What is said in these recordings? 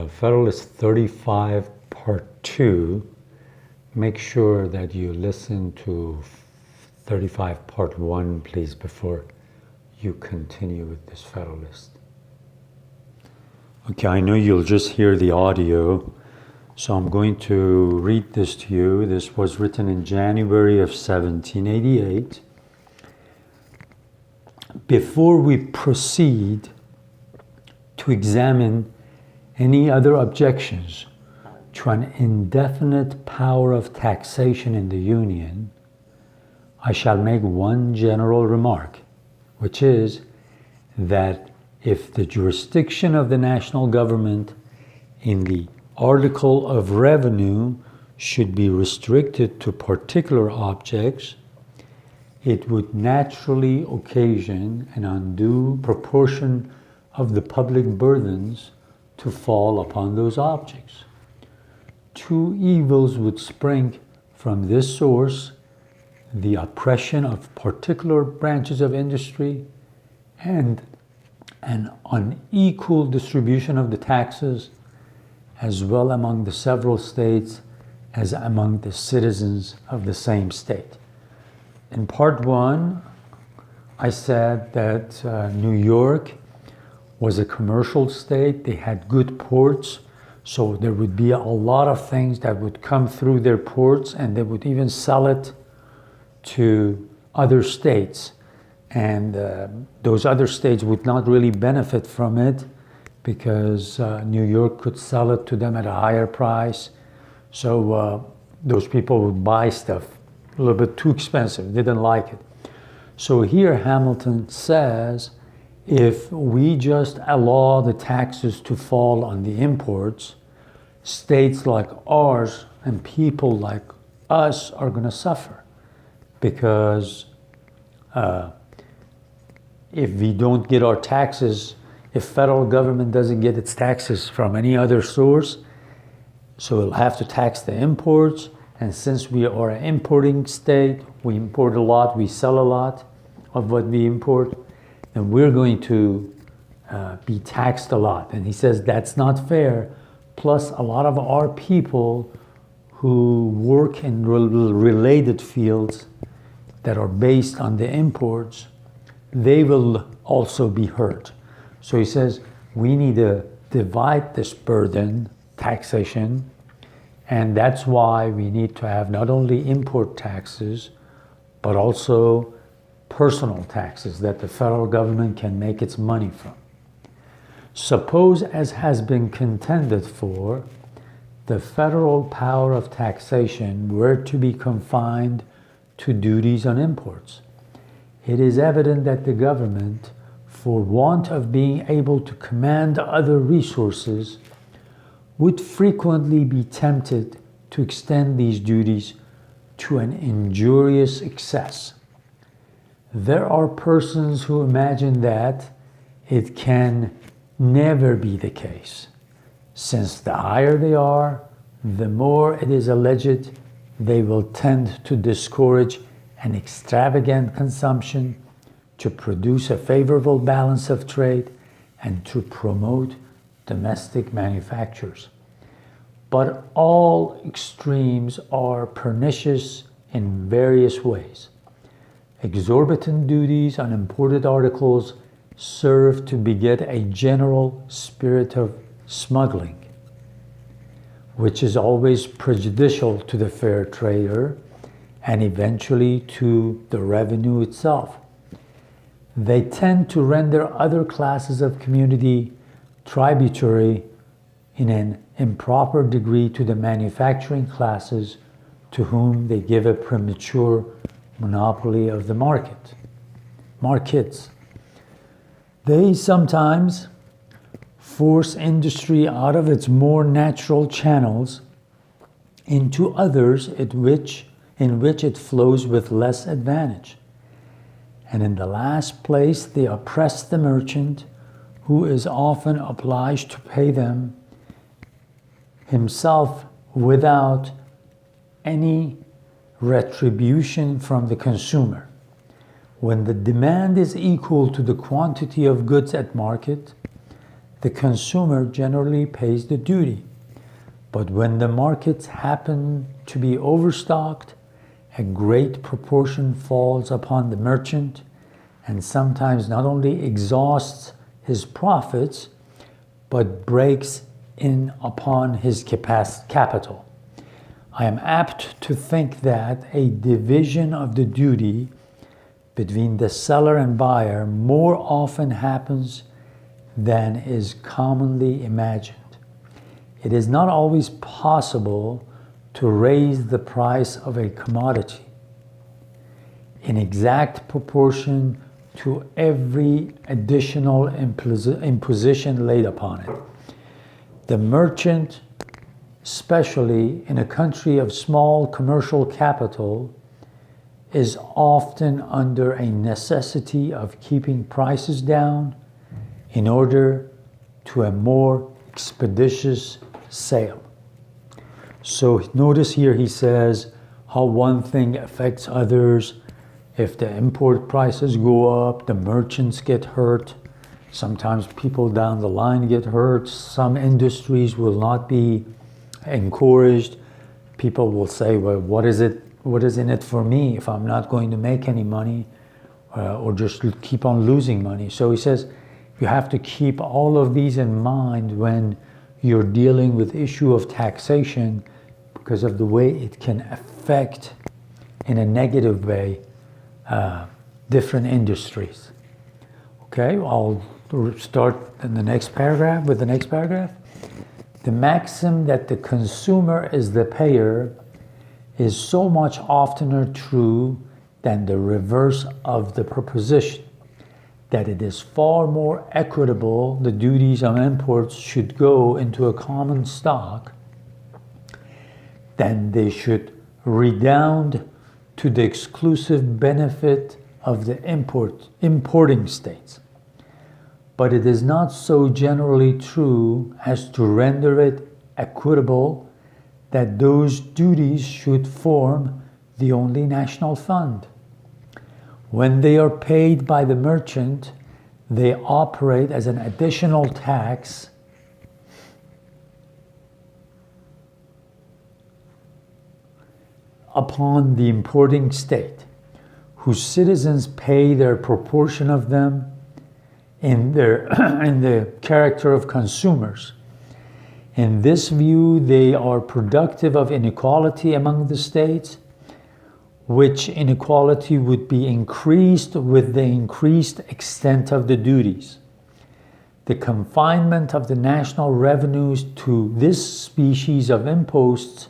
Federalist 35 Part 2, make sure that you listen to 35 Part 1, please, before you continue with this Federalist. Okay, I know you'll just hear the audio, so I'm going to read this to you. This was written in January of 1788. Before we proceed to examine any other objections to an indefinite power of taxation in the Union, I shall make one general remark, which is that if the jurisdiction of the national government in the article of revenue should be restricted to particular objects, it would naturally occasion an undue proportion of the public burdens to fall upon those objects. Two evils would spring from this source: the oppression of particular branches of industry and an unequal distribution of the taxes, as well among the several states as among the citizens of the same state. In Part 1, I said that New York was a commercial state. They had good ports, so there would be a lot of things that would come through their ports, and they would even sell it to other states. And those other states would not really benefit from it because New York could sell it to them at a higher price. So those people would buy stuff a little bit too expensive, didn't like it. So here Hamilton says, if we just allow the taxes to fall on the imports, states like ours and people like us are going to suffer, because if we don't get our taxes, if federal government doesn't get its taxes from any other source, so we'll have to tax the imports. And since we are an importing state, we import a lot, we sell a lot of what we import, and we're going to be taxed a lot. And he says that's not fair. Plus, a lot of our people who work in related fields that are based on the imports, they will also be hurt. So he says we need to divide this burden, taxation, and that's why we need to have not only import taxes, but also personal taxes that the federal government can make its money from. Suppose, as has been contended for, the federal power of taxation were to be confined to duties on imports. It is evident that the government, for want of being able to command other resources, would frequently be tempted to extend these duties to an injurious excess. There are persons who imagine that it can never be the case, since the higher they are, the more it is alleged they will tend to discourage an extravagant consumption, to produce a favorable balance of trade, and to promote domestic manufactures. But all extremes are pernicious in various ways. Exorbitant duties on imported articles serve to beget a general spirit of smuggling, which is always prejudicial to the fair trader and eventually to the revenue itself. They tend to render other classes of community tributary in an improper degree to the manufacturing classes, to whom they give a premature monopoly of the markets. They sometimes force industry out of its more natural channels into others in which it flows with less advantage. And in the last place, they oppress the merchant, who is often obliged to pay them himself without any retribution from the consumer. When the demand is equal to the quantity of goods at market, the consumer generally pays the duty. But when the markets happen to be overstocked, a great proportion falls upon the merchant, and sometimes not only exhausts his profits, but breaks in upon his capital. I am apt to think that a division of the duty between the seller and buyer more often happens than is commonly imagined. It is not always possible to raise the price of a commodity in exact proportion to every additional imposition laid upon it. The merchant, especially in a country of small commercial capital, is often under a necessity of keeping prices down in order to a more expeditious sale. So notice here he says how one thing affects others. If the import prices go up, the merchants get hurt. Sometimes people down the line get hurt. Some industries will not be encouraged. People will say, well, what is in it for me if I'm not going to make any money, or just keep on losing money? So he says you have to keep all of these in mind when you're dealing with issue of taxation, because of the way it can affect in a negative way different industries. Okay, I'll start in the next paragraph with the next paragraph. The maxim that the consumer is the payer is so much oftener true than the reverse of the proposition, that it is far more equitable the duties on imports should go into a common stock than they should redound to the exclusive benefit of the importing states. But it is not so generally true as to render it equitable that those duties should form the only national fund. When they are paid by the merchant, they operate as an additional tax upon the importing state, whose citizens pay their proportion of them in the character of consumers. In this view, they are productive of inequality among the states, which inequality would be increased with the increased extent of the duties. The confinement of the national revenues to this species of imposts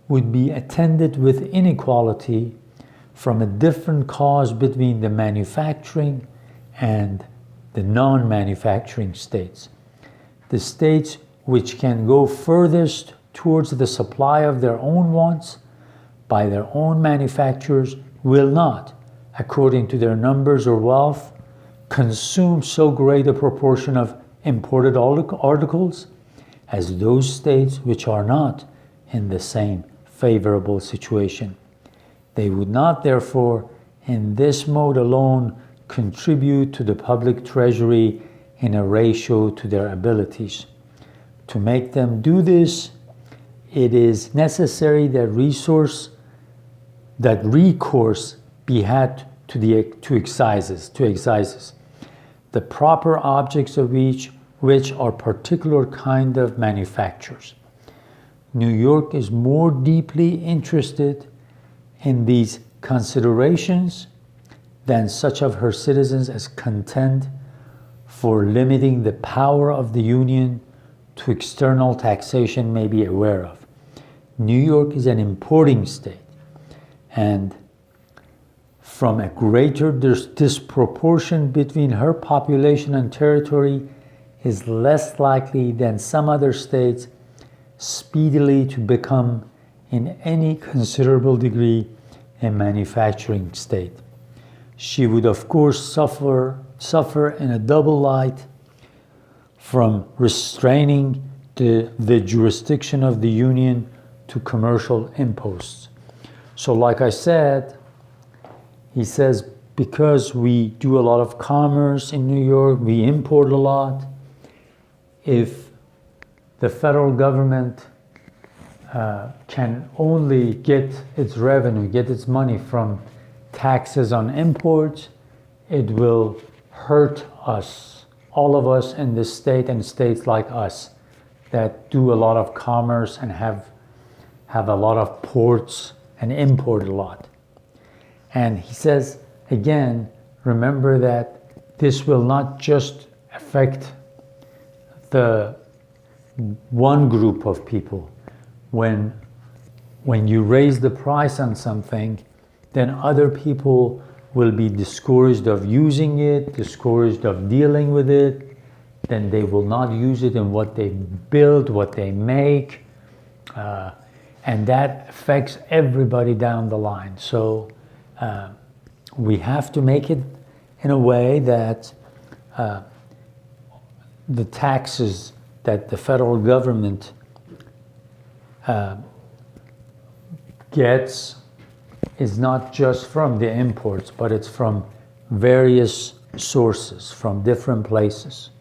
would be attended with inequality from a different cause between the manufacturing and the non-manufacturing states. The states which can go furthest towards the supply of their own wants by their own manufacturers will not, according to their numbers or wealth, consume so great a proportion of imported articles as those states which are not in the same favorable situation. They would not, therefore, in this mode alone contribute to the public treasury in a ratio to their abilities. To make them do this, it is necessary that recourse be had to excises, the proper objects of which are particular kind of manufactures. New York is more deeply interested in these considerations than such of her citizens as contend for limiting the power of the Union to external taxation may be aware of. New York is an importing state, and from a greater disproportion between her population and territory is less likely than some other states speedily to become in any considerable degree a manufacturing state. She would of course suffer in a double light from restraining the jurisdiction of the Union to commercial imposts. So like I said, he says, because we do a lot of commerce in New York, we import a lot, if the federal government can only get its revenue, get its money from taxes on imports, it will hurt us, all of us in this state and states like us that do a lot of commerce and have a lot of ports and import a lot. And he says, again, remember that this will not just affect the one group of people. When you raise the price on something, then other people will be discouraged of using it, discouraged of dealing with it, then they will not use it in what they build, what they make, and that affects everybody down the line. So we have to make it in a way that the taxes that the federal government gets is not just from the imports, but it's from various sources, from different places.